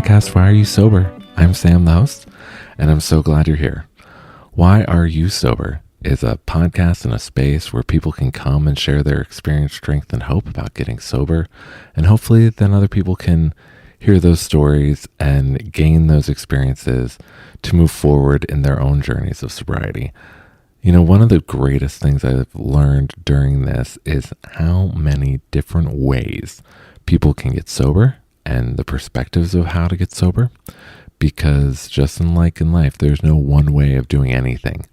podcast, Why Are You Sober? I'm Sam, the host, and I'm so glad you're here. Why Are You Sober is a podcast and a space where people can come and share their experience, strength, and hope about getting sober, and hopefully then other people can hear those stories and gain those experiences to move forward in their own journeys of sobriety. You know, one of the greatest things I've learned during this is how many different ways people can get sober and the perspectives of how to get sober, because just like in life, there's no one way of doing anything.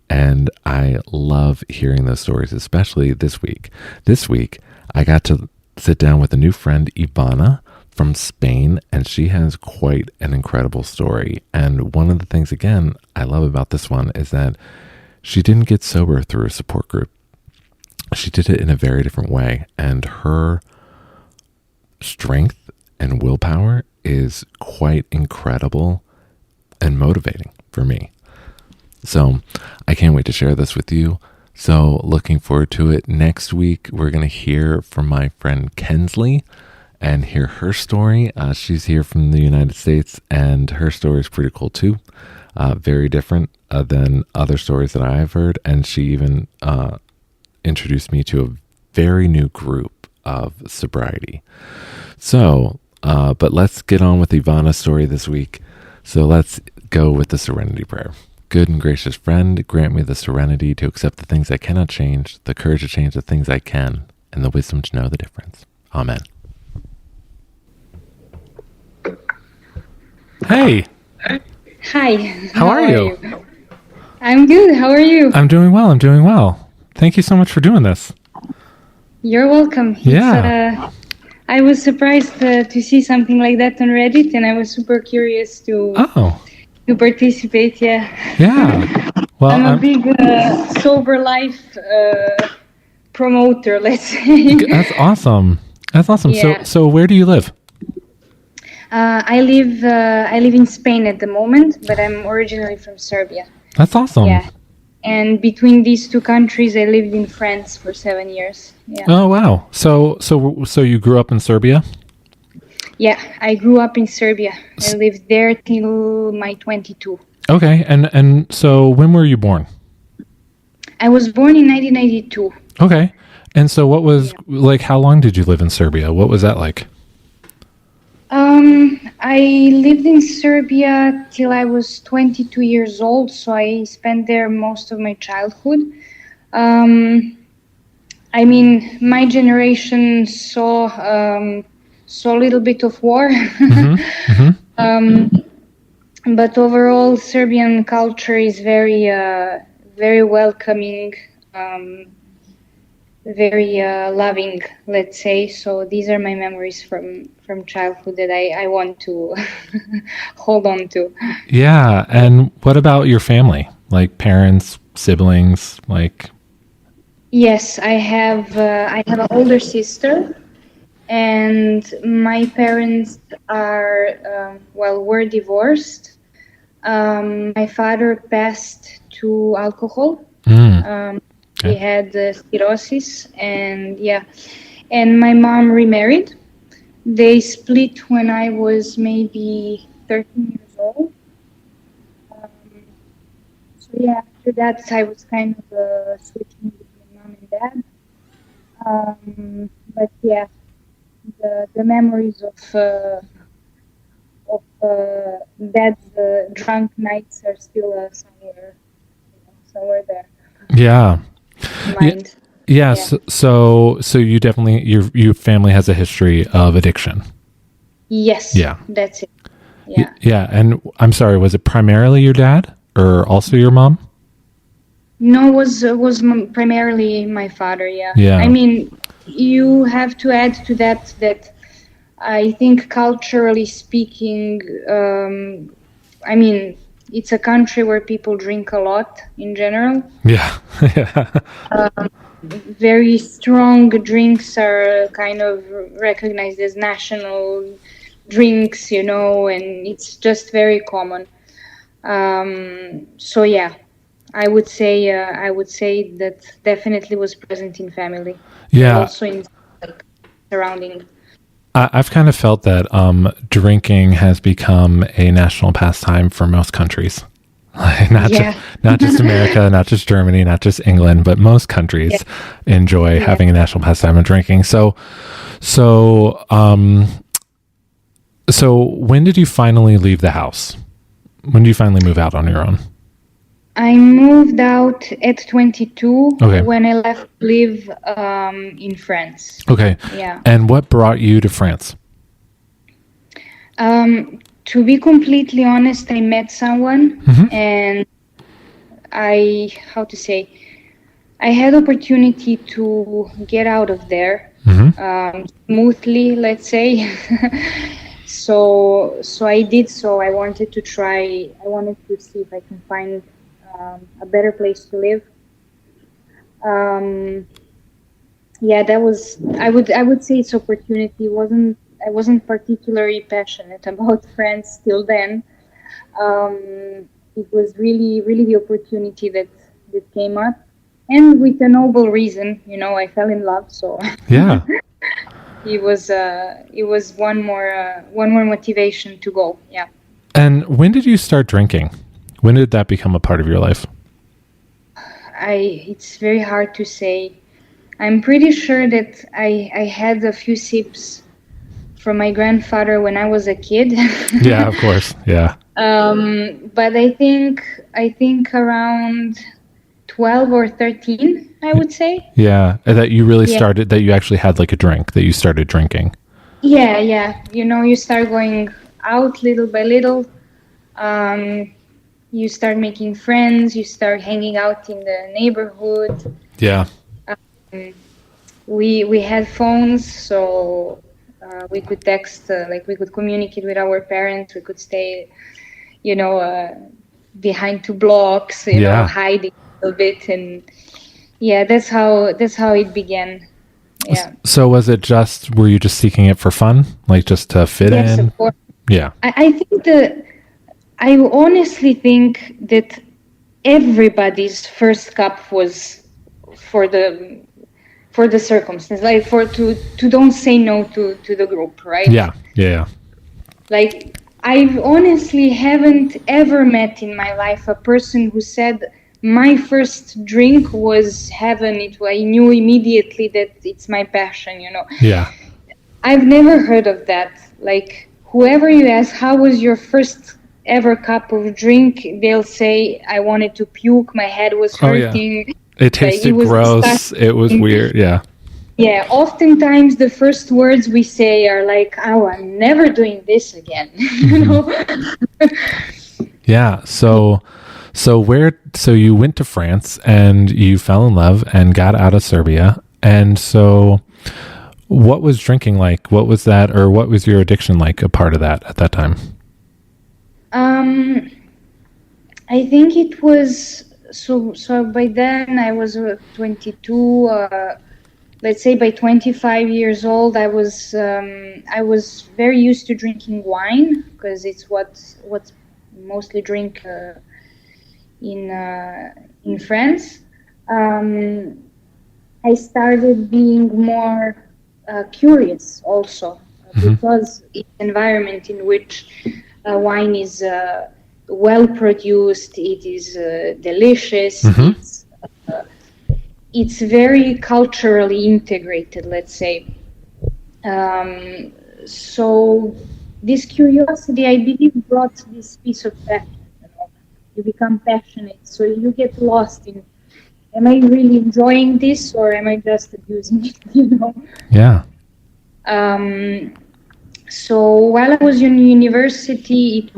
And I love hearing those stories, especially this week. This week, I got to sit down with a new friend, Ivana, from Spain, and she has quite an incredible story. And one of the things, again, I love about this one is that she didn't get sober through a support group. She did it in a very different way, and her strength and willpower is quite incredible and motivating for me. So I can't wait to share this with you. So looking forward to it. Next week, we're going to hear from my friend Kensley and hear her story. She's here from the United States, and her story is pretty cool too. Very different than other stories that I've heard. And she even introduced me to a very new group of sobriety. So, but let's get on with Ivana's story this week. So let's go with the serenity prayer. Good and gracious friend, grant me the serenity to accept the things I cannot change, the courage to change the things I can, and the wisdom to know the difference. Amen. Hey. Hi. How are you? I'm good. How are you? I'm doing well. Thank you so much for doing this. You're welcome. Yeah. I was surprised to see something like that on Reddit, and I was super curious to participate. Yeah. Well, I'm a big sober life promoter, let's say. That's awesome. Yeah. So where do you live? I live in Spain at the moment, but I'm originally from Serbia. That's awesome. Yeah. And between these two countries, I lived in France for 7 years. Yeah. Oh, wow. So you grew up in Serbia? Yeah, I grew up in Serbia. I lived there till my 22. Okay. And so when were you born? I was born in 1992. Okay. And so what was, how long did you live in Serbia? What was that like? I lived in Serbia till I was 22 years old, so I spent there most of my childhood. I mean, my generation saw a little bit of war, but overall, Serbian culture is very, very welcoming, very loving, let's say. So these are my memories from childhood that I want to hold on to. Yeah. And what about your family? Like parents, siblings, like? Yes, I have an older sister, and my parents were divorced. My father passed to alcohol. He had cirrhosis, and my mom remarried. They split when I was maybe 13 years old. After that I was kind of switching between mom and dad. But yeah, the memories of dad's drunk nights are still somewhere there. Yeah. Mind. Yes. Yeah. So you definitely, your family has a history of addiction. Yes. Yeah. That's it. Yeah. Yeah. And I'm sorry, was it primarily your dad or also your mom? No, it was primarily my father. Yeah. Yeah. I mean, you have to add to that I think culturally speaking, I mean, it's a country where people drink a lot in general. Yeah. Very strong drinks are kind of recognized as national drinks, and it's just very common. So yeah, I would say that definitely was present in family. Yeah. Also in surrounding. I've kind of felt that drinking has become a national pastime for most countries. Yeah. Not just America, not just Germany, not just England, but most Yeah. countries enjoy Yeah. having a national pastime of drinking. So when did you finally leave the house? When did you finally move out on your own? I moved out at 22 Okay. when I left to live in France. Okay. Yeah. And what brought you to France? To be completely honest, I met someone Mm-hmm. and how to say, I had opportunity to get out of there Mm-hmm. smoothly, let's say. So I did so. I wanted to try. I wanted to see if I can find a better place to live. Um, yeah, that was. I would say it's opportunity. Wasn't I wasn't particularly passionate about France till then. It was really the opportunity that came up, and with a noble reason. I fell in love, so Yeah. it was one more motivation to go. Yeah. And when did you start drinking? When did that become a part of your life? It's very hard to say. I'm pretty sure that I had a few sips from my grandfather when I was a kid. Yeah, of course. Yeah. But I think around 12 or 13, I would say. Yeah. That you really Yeah. started, that you actually had like a drink, that you started drinking. Yeah. You start going out little by little. Um, you start making friends. You start hanging out in the neighborhood. Yeah. We had phones, so we could text, like we could communicate with our parents. We could stay, behind two blocks, Yeah. hiding a little bit, and yeah, that's how it began. Yeah. So were you just seeking it for fun? Like just to fit Yes, in? of course. Yeah. I honestly think that everybody's first cup was for the circumstance, like to don't say no to the group, right? Yeah. Yeah. Like, I honestly haven't ever met in my life a person who said my first drink was heaven. I knew immediately that it's my passion. Yeah. I've never heard of that. Like, whoever you ask, how was your first ever cup of drink? They'll say, I wanted to puke. My head was Oh, yeah. hurting. It tasted was gross. disgusting. It was weird. Yeah. Yeah, oftentimes the first words we say are like, "Oh, I'm never doing this again." Yeah. So you went to France and you fell in love and got out of Serbia. And so what was drinking like? What was that, or what was your addiction like, a part of that at that time? I think it was so by then I was 22. Let's say by 25 years old, I was very used to drinking wine because it's what's mostly drink in France. I started being more curious also because it's an environment in which wine is well produced. It is delicious. It's very culturally integrated, let's say. So this curiosity, I believe, brought this piece of passion. You become passionate, so you get lost in, am I really enjoying this or am I just abusing it? Yeah. So while I was in university, it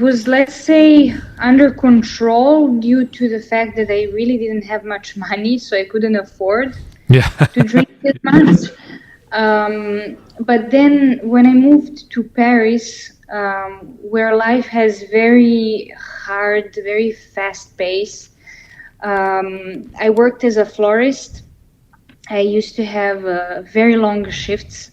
was, let's say, under control due to the fact that I really didn't have much money, so I couldn't afford to drink that much. But then when I moved to Paris, where life has very hard, very fast pace, I worked as a florist. I used to have very long shifts.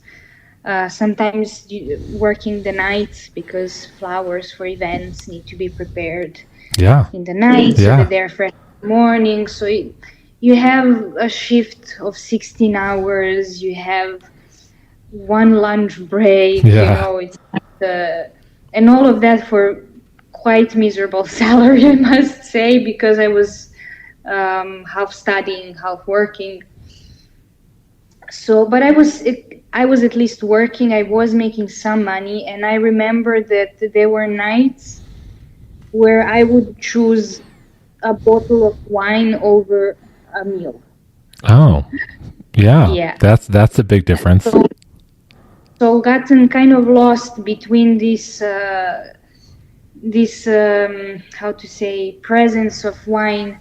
Sometimes working the nights because flowers for events need to be prepared in the night so that they're fresh in the morning. So you have a shift of 16 hours, you have one lunch break, Yeah. it's and all of that for quite miserable salary, I must say, because I was half studying, half working. So, but I was at least working. I was making some money, and I remember that there were nights where I would choose a bottle of wine over a meal. Oh, yeah. Yeah. That's a big difference. So, so gotten kind of lost between this how to say, presence of wine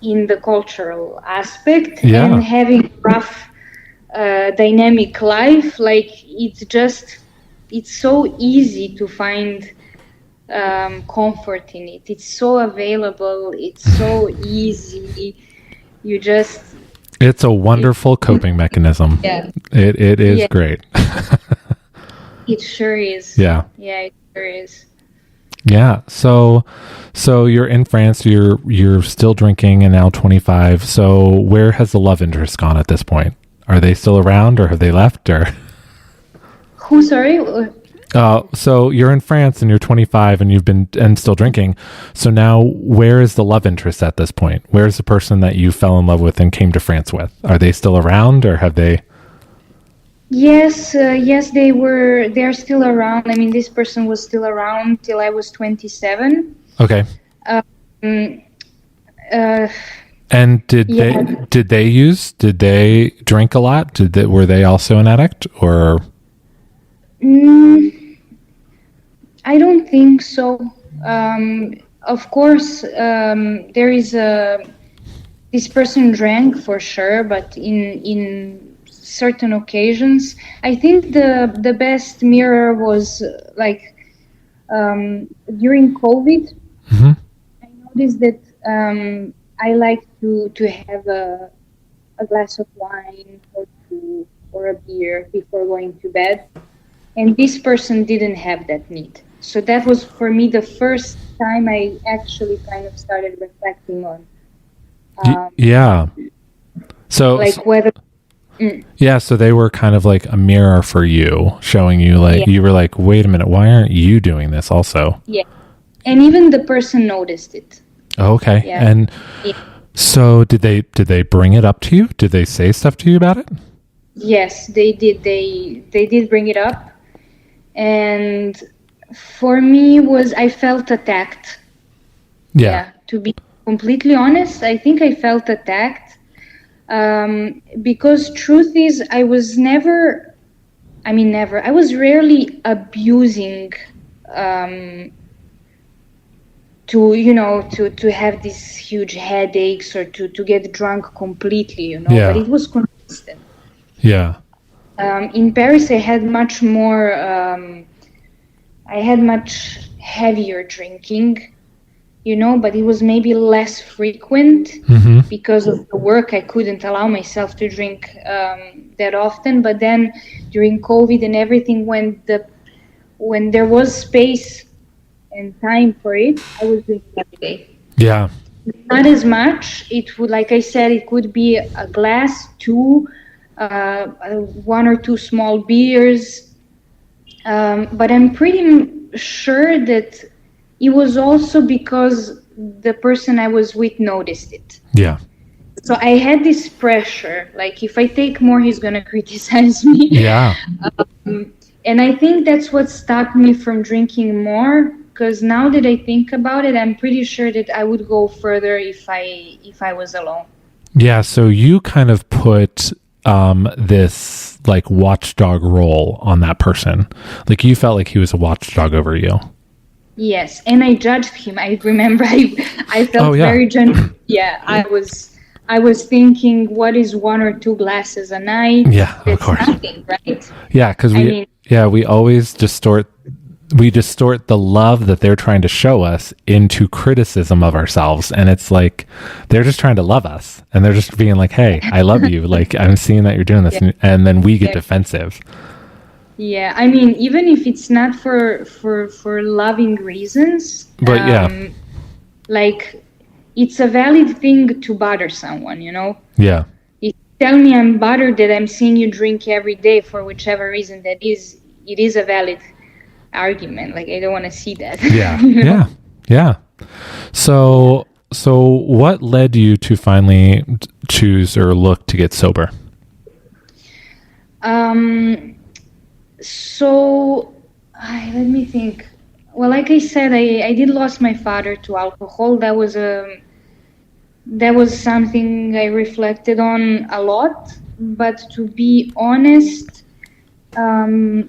in the cultural aspect, and Yeah. having rough dynamic life. Like it's so easy to find comfort in it. It's so available, it's so easy. You just It's a it, wonderful coping mechanism. yeah, It is yeah, great. it sure is. Yeah. Yeah, it sure is. Yeah. So you're in France, you're still drinking and now 25. So where has the love interest gone at this point? Are they still around or have they left or Who, sorry? so you're in France and you're 25 and you've been and still drinking. So now where is the love interest at this point? Where's the person that you fell in love with and came to France with? Are they still around or have they? Yes, yes, they're still around. I mean, this person was still around till I was 27. Okay. Um, uh, And yeah. did they drink a lot? Were they also an addict or? Mm, I don't think so. Of course, there is this person drank for sure, but in certain occasions, I think the best mirror was like during COVID. Mhm. I noticed that I like to have a glass of wine or two or a beer before going to bed, and this person didn't have that need. So that was for me the first time I actually kind of started reflecting on Yeah. So, like whether mm, yeah, so they were kind of like a mirror for you, showing you like yeah, you were like, wait a minute, why aren't you doing this also? yeah, and even the person noticed it. Okay. Yeah, And yeah. so did they bring it up to you? Did they say stuff to you about it? Yes, they did. They did bring it up, and for me was I felt attacked. Yeah. Yeah, to be completely honest, I think I felt attacked because truth is I was never, I mean never, I was rarely abusing to to have these huge headaches or to get drunk completely, but Yeah. it was consistent. Yeah. In Paris, I had much heavier drinking, but it was maybe less frequent Mm-hmm. because of the work. I couldn't allow myself to drink that often. But then during COVID and everything, when there was space and time for it, I was drinking every day. Yeah. Not as much. It would, like I said, it could be a glass, two, one or two small beers. But I'm pretty sure that it was also because the person I was with noticed it. Yeah. So I had this pressure, like if I take more, he's gonna criticize me. Yeah. And I think that's what stopped me from drinking more. Because now that I think about it, I'm pretty sure that I would go further if I was alone. Yeah. So you kind of put this like watchdog role on that person. Like you felt like he was a watchdog over you. Yes, and I judged him. I remember I felt Oh yeah. very genuine. Yeah, I was thinking, what is one or two glasses a night? Yeah, of That's course. nothing, right? Yeah, because we always distort the love that they're trying to show us into criticism of ourselves, and it's like they're just trying to love us, and they're just being like, "Hey, I love you. Like I'm seeing that you're doing this," and then we get defensive. Yeah, I mean, even if it's not for loving reasons, But yeah, like it's a valid thing to bother someone, Yeah. If you tell me I'm bothered that I'm seeing you drink every day for whichever reason that is, it is a valid argument. Like, I don't want to see that. Yeah. you know? Yeah. So what led you to finally choose or look to get sober? So let me think. Well, like I said, I did lost my father to alcohol. That was something I reflected on a lot. But to be honest, I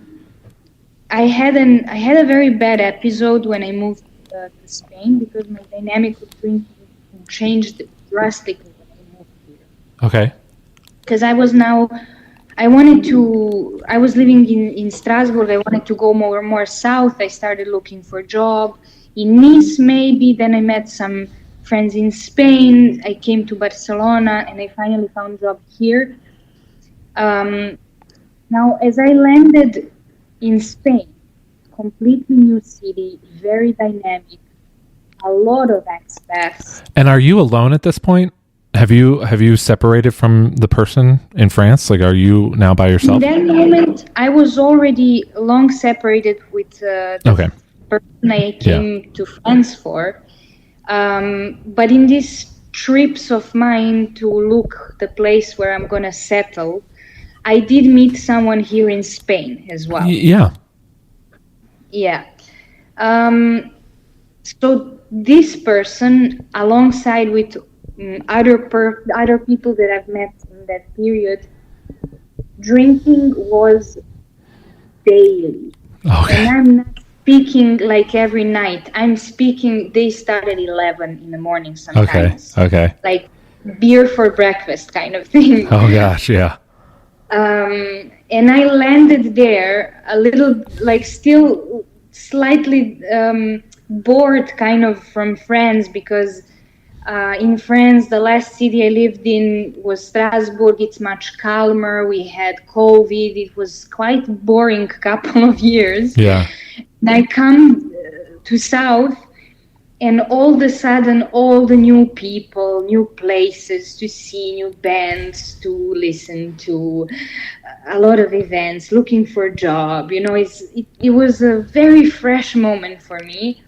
had a very bad episode when I moved to Spain, because my dynamic with drinking changed drastically when I moved here. Okay. Because I was living in Strasbourg. I wanted to go more south. I started looking for a job in Nice, maybe. Then I met some friends in Spain. I came to Barcelona, and I finally found a job here. Now, as I landed in Spain, completely new city, very dynamic, a lot of expats. And are you alone at this point? Have you separated from the person in France? Like, are you now by yourself? In that moment, I was already long separated with the person I came to France for. But in these trips of mine to look the place where I'm going to settle, I did meet someone here in Spain as well. Yeah. So this person, alongside with other people that I've met in that period, drinking was daily. Okay. And I'm not speaking like every night. I'm speaking, they start at 11 in the morning sometimes. Okay. Like beer for breakfast kind of thing. Oh gosh, yeah. And I landed there a little, like, still slightly bored kind of from France, because in France, the last city I lived in was Strasbourg. It's much calmer. We had COVID. It was quite boring couple of years. Yeah. And I come to South, and all of a sudden, all the new people, new places to see, new bands to listen to, a lot of events, looking for a job. It was a very fresh moment for me.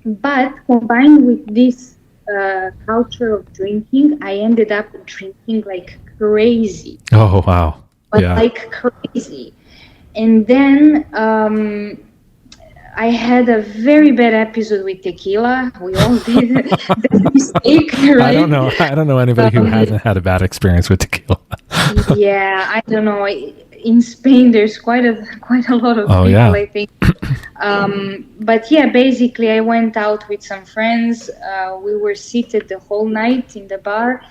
But combined with this culture of drinking, I ended up drinking like crazy. Oh, wow. But like crazy. And then I had a very bad episode with tequila. We all did that mistake, right? I don't know anybody who hasn't had a bad experience with tequila. Yeah, I don't know. In Spain, there's quite a lot of people, I think. But yeah, basically, I went out with some friends. We were seated the whole night in the bar.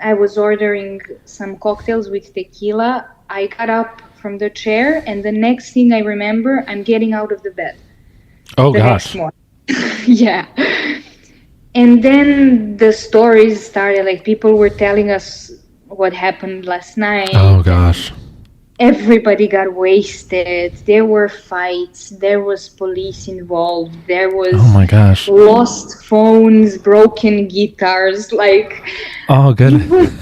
I was ordering some cocktails with tequila. I got up from the chair, and the next thing I remember, I'm getting out of the bed. Oh, gosh. Yeah. And then the stories started, like, people were telling us what happened last night. Oh, gosh. Everybody got wasted. There were fights. There was police involved. There was lost phones, broken guitars. Like, oh, good. It was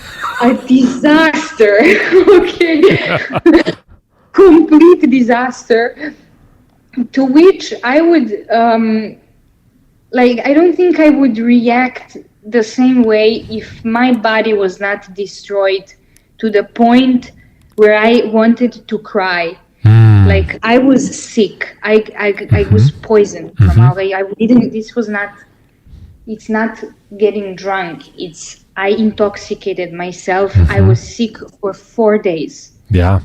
a disaster. Okay, complete disaster. To which I would I don't think I would react the same way if my body was not destroyed to the point where I wanted to cry. Like, I was sick. I was poisoned from I didn't. It's not getting drunk. I intoxicated myself. I was sick for 4 days. Yeah.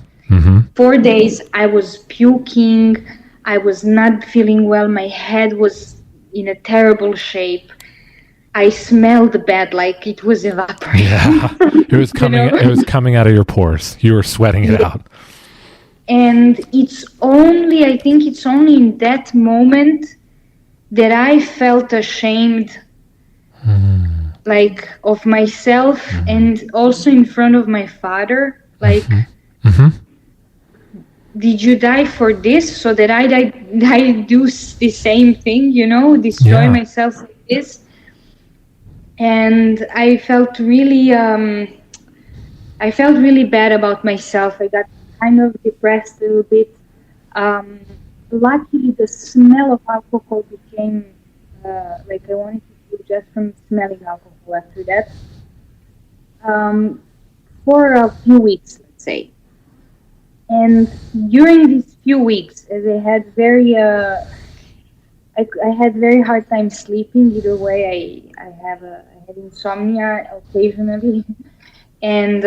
4 days. I was puking. I was not feeling well. My head was in a terrible shape. I smelled bad, like it was evaporating. Yeah, it was coming. It was coming out of your pores. You were sweating it out. And I think it's only in that moment that I felt ashamed, like, of myself, and also in front of my father. Like, did you die for this so that I do the same thing? Destroy myself with this. and I felt really bad about myself. I got kind of depressed a little bit. Um, Luckily, the smell of alcohol became like I wanted to do just from smelling alcohol after that. For a few weeks, let's say. And during these few weeks, as I had very hard time sleeping. Either way, I had insomnia occasionally, and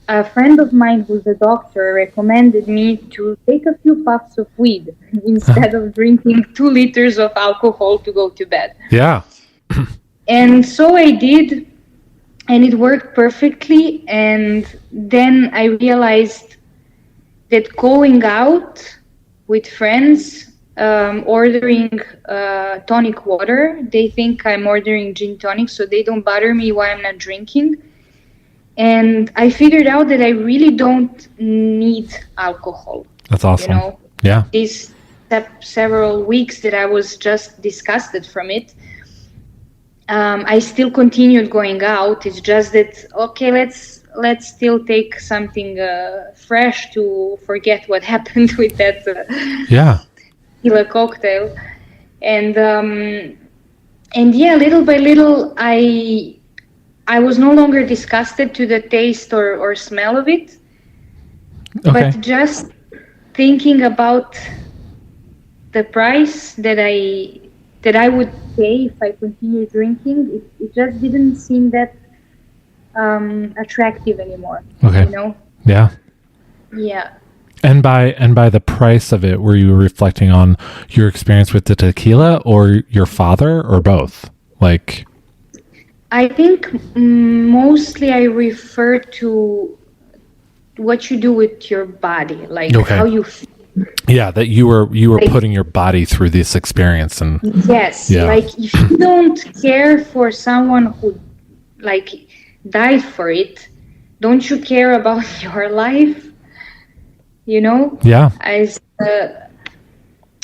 a friend of mine who's a doctor recommended me to take a few puffs of weed instead of drinking 2 liters of alcohol to go to bed. Yeah. And so I did, and it worked perfectly. And then I realized that going out with friends, ordering tonic water, they think I'm ordering gin tonic, so they don't bother me while I'm not drinking. And I figured out that I really don't need alcohol. That's awesome. You know, yeah. These several weeks that I was just disgusted from it, I still continued going out. It's just that, okay, let's still take something fresh to forget what happened with that tequila cocktail. And yeah, little by little, I was no longer disgusted to the taste or smell of it, but just thinking about the price that I would pay if I continued drinking, it just didn't seem that attractive anymore. Okay. You know? Yeah. Yeah. And by the price of it, were you reflecting on your experience with the tequila or your father or both? Like, I think mostly I refer to what you do with your body, like how you feel. Yeah, that you were like, putting your body through this experience. And yes, like if you don't care for someone who like died for it, don't you care about your life? You know? Yeah. As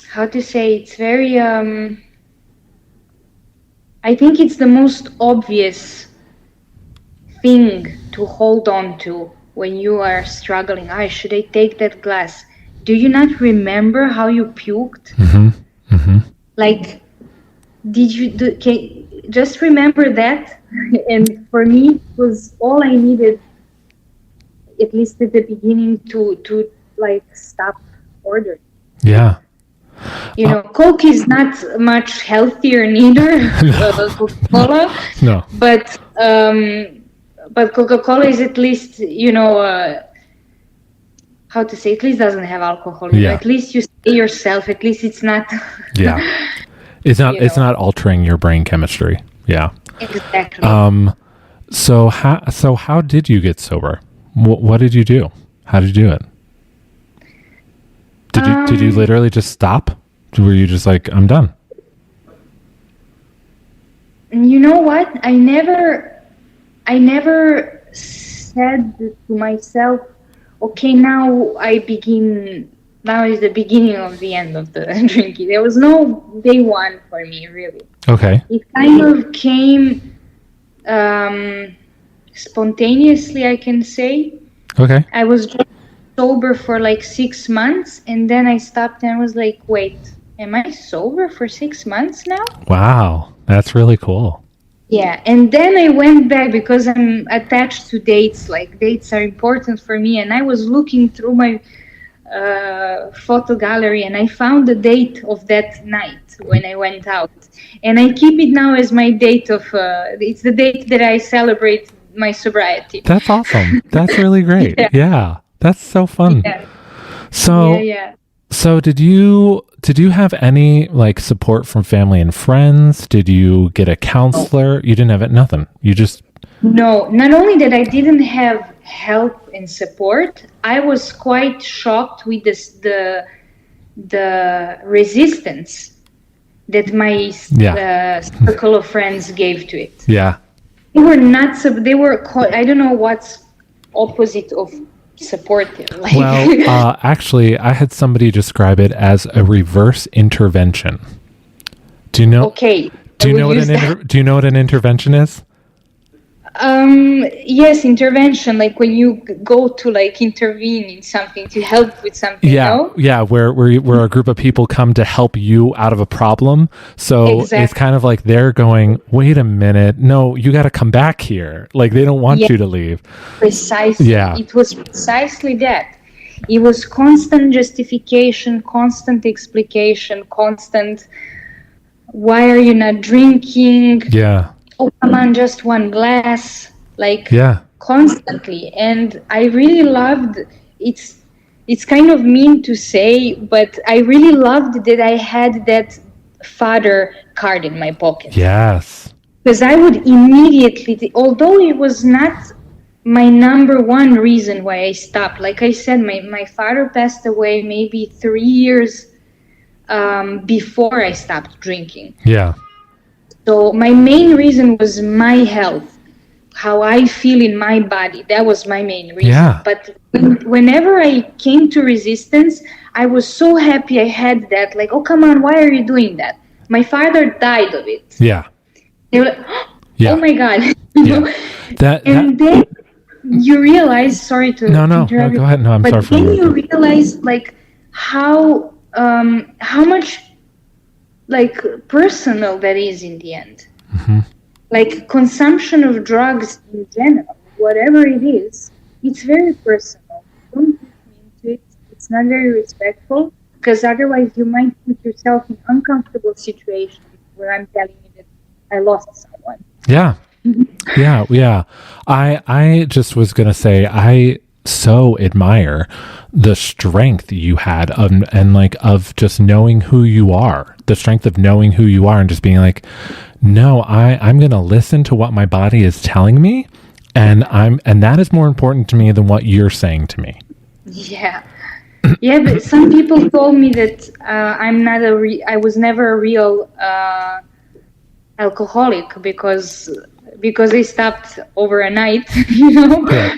how to say, it's very I think it's the most obvious thing to hold on to when you are struggling. Should I take that glass? Do you not remember how you puked? Mm-hmm. Mm-hmm. Like, just remember that? And for me, it was all I needed, at least at the beginning, to like stop ordering. Yeah. You know, Coke is not much healthier neither. Coca-Cola. No. But Coca-Cola is at least, you know, how to say, at least doesn't have alcohol. You know? At least you say yourself. At least it's not. Yeah. It's not. It's not altering your brain chemistry. Yeah. Exactly. So how did you get sober? What did you do? How did you do it? Did you literally just stop? Were you just like, I'm done? You know what? I never said to myself, okay, now is the beginning of the end of the drinking. There was no day one for me, really. Okay. It kind of came spontaneously, I can say. Okay. I was just sober for like 6 months, and then I stopped and I was like, wait, am I sober for 6 months now? Wow, that's really cool. Yeah, and then I went back because I'm attached to dates. Like, dates are important for me, and I was looking through my photo gallery, and I found the date of that night when I went out, and I keep it now as my date of. It's the date that I celebrate my sobriety. That's awesome. That's really great. Yeah, that's so fun. Yeah. So, so did you have any like support from family and friends? Did you get a counselor? You didn't have it. Nothing. You just. No, not only that I didn't have help and support, I was quite shocked with the resistance that my circle of friends gave to it. Yeah. They were not, they were, I don't know what's opposite of supportive. Like. Well, actually, I had somebody describe it as a reverse intervention. Do you know? Okay. Do you know what do you know what an intervention is? Yes, intervention, like when you go to like intervene in something to help with something. Yeah, yeah, where a group of people come to help you out of a problem. So Exactly. it's kind of like they're going, wait a minute, no, you got to come back here. Like they don't want you to leave. Precisely. Yeah. It was precisely that. It was constant justification, constant explication, constant, why are you not drinking? Yeah. Oh, come on, just one glass. Like, yeah, constantly. And I really loved, it's kind of mean to say, but I really loved that I had that father card in my pocket. Yes. Because I would immediately, although it was not my number one reason why I stopped. Like I said, my father passed away maybe 3 years before I stopped drinking. Yeah. So my main reason was my health, how I feel in my body. That was my main reason. Yeah. But whenever I came to resistance, I was so happy I had that. Like, oh, come on, why are you doing that? My father died of it. Yeah. They were like, oh my God. Yeah. Then you realize, sorry to No, go ahead. No, I'm sorry for then you realize like how much like personal that is in the end. Mm-hmm. Like consumption of drugs in general, whatever it is, it's very personal. Don't get into it. It's not very respectful, because otherwise you might put yourself in uncomfortable situations where I'm telling you that I lost someone. Yeah. Yeah. I just was going to say, I so admire the strength you had of just knowing who you are, the strength of knowing who you are and just being like, no, I'm going to listen to what my body is telling me. And that is more important to me than what you're saying to me. Yeah. Yeah. But some people told me that I was never a real alcoholic because they stopped over a night, Yeah.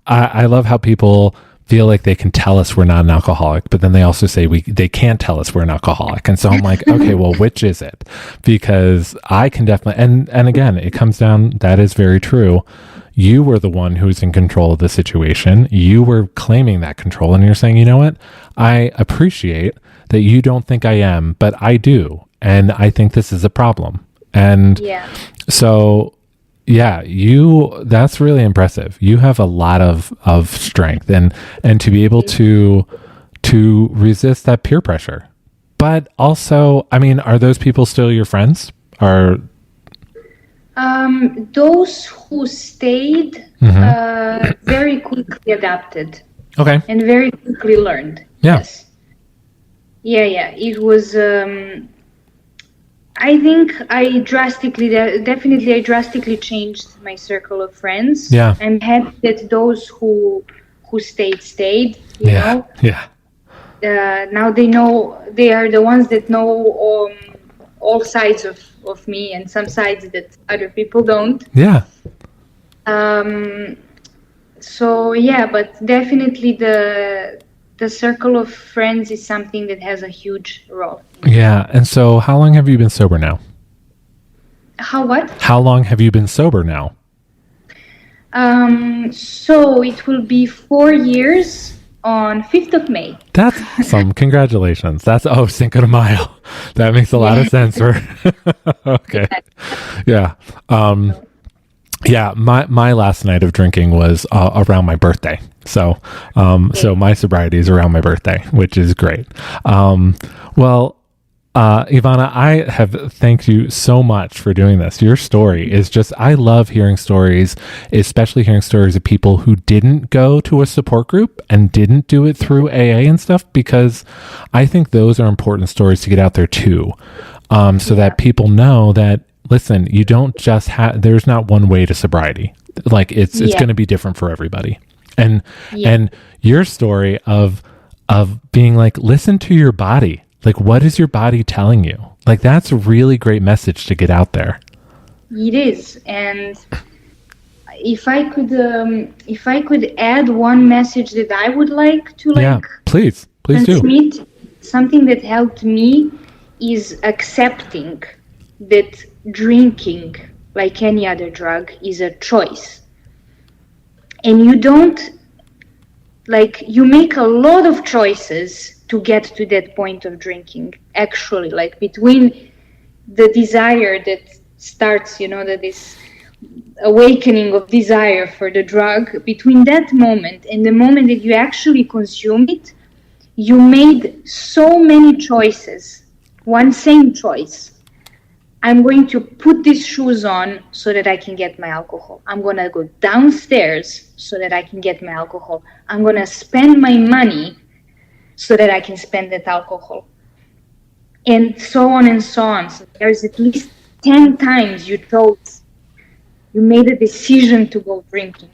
I love how people feel like they can tell us we're not an alcoholic, but then they also say they can't tell us we're an alcoholic. And so I'm like, okay, well, which is it? Because I can definitely, and again, it comes down, that is very true. You were the one who's in control of the situation. You were claiming that control, and you're saying, you know what? I appreciate that you don't think I am, but I do. And I think this is a problem. And so, yeah, that's really impressive. You have a lot of strength and to be able to resist that peer pressure. But also, I mean, are those people still your friends? Those who stayed very quickly adapted. Okay. And very quickly learned. Yeah. Yes. Yeah. It was I think I drastically changed my circle of friends. Yeah. I'm happy that those who stayed, you know. Yeah. Now they are the ones that know all sides of me, and some sides that other people don't. Yeah. So yeah, but definitely the circle of friends is something that has a huge role. Yeah. And so how long have you been sober now? What? How long have you been sober now? So it will be 4 years on 5th of May. That's awesome. Congratulations. That's Cinco de Mayo. That makes a lot of sense. Okay. Yeah. Yeah, my last night of drinking was around my birthday. So my sobriety is around my birthday, which is great. Ivana, I have thanked you so much for doing this. Your story is just, I love hearing stories, especially hearing stories of people who didn't go to a support group and didn't do it through AA and stuff, because I think those are important stories to get out there too. So that people know that, listen, you don't just there's not one way to sobriety. Like it's going to be different for everybody. And your story of being like, listen to your body. Like, what is your body telling you? Like, that's a really great message to get out there. It is. And if I could add one message that I would like to please transmit, something that helped me is accepting that drinking, like any other drug, is a choice. And you don't, like, you make a lot of choices to get to that point of drinking, actually, like between the desire that starts, that this awakening of desire for the drug, between that moment and the moment that you actually consume it, you made so many choices. One same choice. I'm going to put these shoes on so that I can get my alcohol. I'm going to go downstairs so that I can get my alcohol. I'm going to spend my money so that I can spend that alcohol. And so on and so on. So there's at least 10 times you made a decision to go drinking,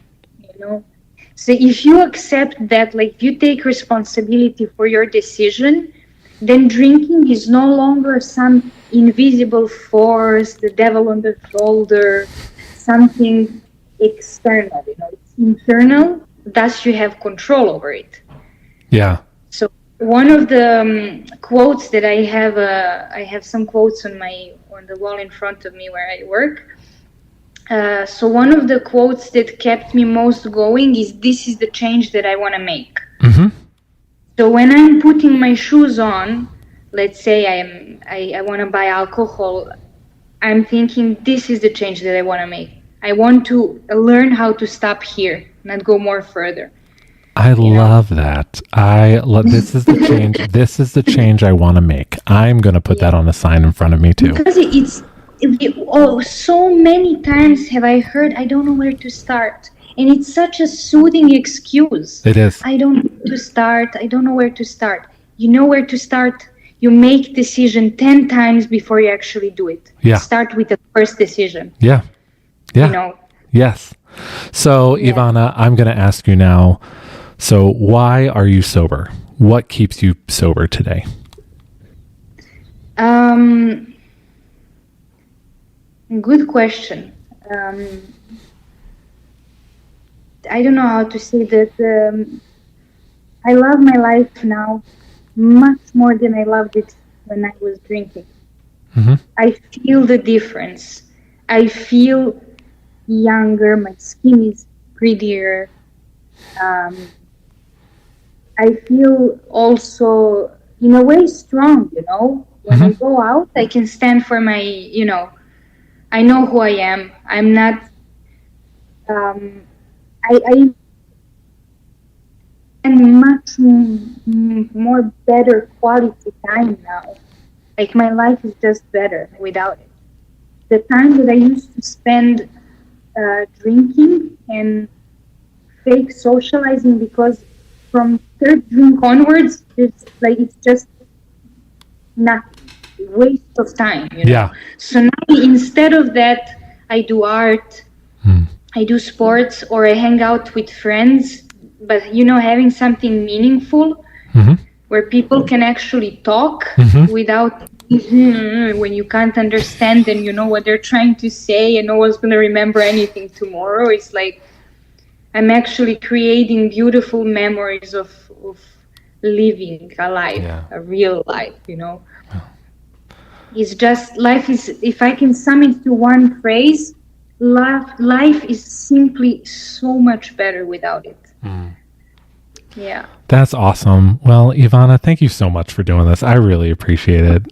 So if you accept that, like, you take responsibility for your decision, then drinking is no longer some invisible force, the devil on the shoulder, something external, it's internal, thus you have control over it. Yeah. So one of the quotes that I have some quotes on the wall in front of me where I work. So one of the quotes that kept me most going is, "This is the change that I want to make." Mm-hmm. So when I'm putting my shoes on, let's say I want to buy alcohol, I'm thinking, this is the change that I want to make. I want to learn how to stop here, not go more further. I love that. This is the change. This is the change I want to make. I'm going to put that on a sign in front of me too. Because so many times have I heard, I don't know where to start. And it's such a soothing excuse. It is. I don't know where to start. I don't know where to start. You know where to start. You make decision 10 times before you actually do it. Yeah. Start with the first decision. Yeah. Yeah. Yes. So, Ivana, I'm going to ask you now. So why are you sober? What keeps you sober today? Good question. I don't know how to say that. I love my life now much more than I loved it when I was drinking. Mm-hmm. I feel the difference. I feel younger. My skin is prettier. I feel also, in a way, strong, When I go out, I can stand for my, I know who I am. I'm not, I spend much more better quality time now. Like, my life is just better without it. The time that I used to spend drinking and fake socializing, because from third drink onwards, it's just nothing. Waste of time, Yeah. So now, instead of that, I do art, I do sports, or I hang out with friends, but having something meaningful, where people can actually talk without when you can't understand and you know what they're trying to say and no one's going to remember anything tomorrow. It's like I'm actually creating beautiful memories of living a life, a real life, It's just, life is, if I can sum it to one phrase, life is simply so much better without it. Yeah. That's awesome. Well, Ivana, thank you so much for doing this. I really appreciate it.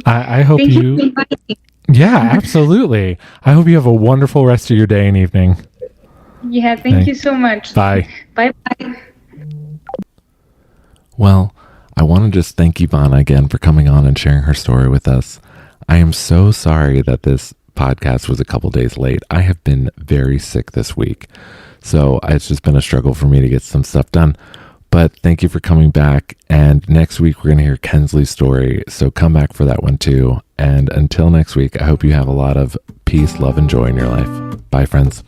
I hope Thank you for inviting me. Yeah, absolutely. I hope you have a wonderful rest of your day and evening. Yeah, thank you so much. Bye. Bye-bye. Well, I want to just thank Ivana again for coming on and sharing her story with us. I am so sorry that this podcast was a couple days late. I have been very sick this week, so it's just been a struggle for me to get some stuff done. But thank you for coming back. And next week, we're going to hear Kensley's story. So come back for that one too. And until next week, I hope you have a lot of peace, love, and joy in your life. Bye, friends.